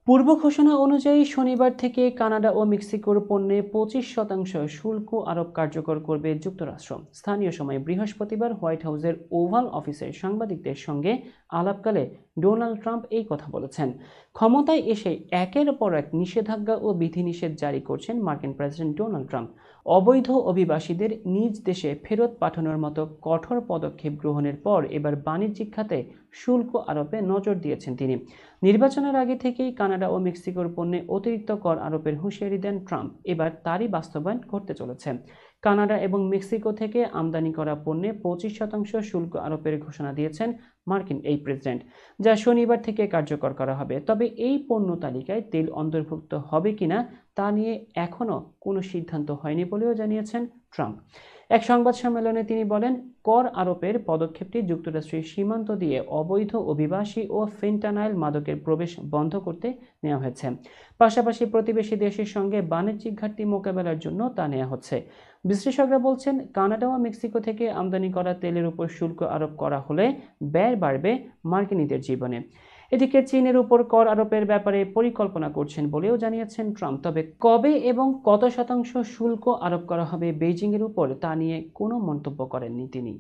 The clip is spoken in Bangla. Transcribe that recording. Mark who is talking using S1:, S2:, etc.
S1: পূর্ব ঘোষণা অনুযায়ী শনিবার থেকে কানাডা ও মেক্সিকোর পণ্যে 25% শুল্ক আরোপ কার্যকর করবে যুক্তরাষ্ট্র। স্থানীয় সময় বৃহস্পতিবার হোয়াইট হাউসের ওভাল অফিসে সাংবাদিকদের সঙ্গে আলাপকালে ডোনাল্ড ট্রাম্প এই কথা বলেছেন। ক্ষমতায় এসে একের পর এক নিষেধাজ্ঞা ও বিধিনিষেধ জারি করছেন মার্কিন প্রেসিডেন্ট ডোনাল্ড ট্রাম্প। অবৈধ অভিবাসীদের নিজ দেশে ফেরত পাঠানোর মতো কঠোর পদক্ষেপ গ্রহণের পর এবার বাণিজ্যিক খাতে শুল্ক আরোপে নজর দিয়েছেন তিনি। নির্বাচনের আগে থেকেই কানাডা ও মেক্সিকোর পণ্যে অতিরিক্ত কর আরোপের হুঁশিয়ারি দেন ট্রাম্প। এবার তারই বাস্তবায়ন ঘটতে চলেছে। কানাডা এবং মেক্সিকো থেকে আমদানি করা পণ্যে 25% শুল্ক আরোপের ঘোষণা দিয়েছেন মার্কিন এই প্রেসিডেন্ট, যা শনিবার থেকে কার্যকর করা হবে। তবে এই পণ্য তালিকায় তেল অন্তর্ভুক্ত হবে কিনা তা নিয়ে এখনও কোনো সিদ্ধান্ত হয়নি বলেও জানিয়েছেন ট্রাম্প। এক সংবাদ সম্মেলনে তিনি বলেন, কর আরোপের পদক্ষেপটি যুক্তরাষ্ট্রের সীমান্ত দিয়ে অবৈধ অভিবাসী ও ফেন্টানাইল মাদকের প্রবেশ বন্ধ করতে নেওয়া হয়েছে। পাশাপাশি প্রতিবেশী দেশের সঙ্গে বাণিজ্যিক ঘাটতি মোকাবেলার জন্য তা নেওয়া হচ্ছে। বিশ্লেষকরা বলছেন, কানাডা ও মেক্সিকো থেকে আমদানি করা তেলের উপর শুল্ক আরোপ করা হলে ব্যয় বাড়বে মার্কিনীদের জীবনে। এদিকে চীনের উপর কর আরোপের ব্যাপারে পরিকল্পনা করছেন বলেও জানিয়েছেন ট্রাম্প। তবে কবে এবং কত শতাংশ শুল্ক আরোপ করা হবে বেইজিংয়ের উপর তা নিয়ে কোনো মন্তব্য করেননি তিনি।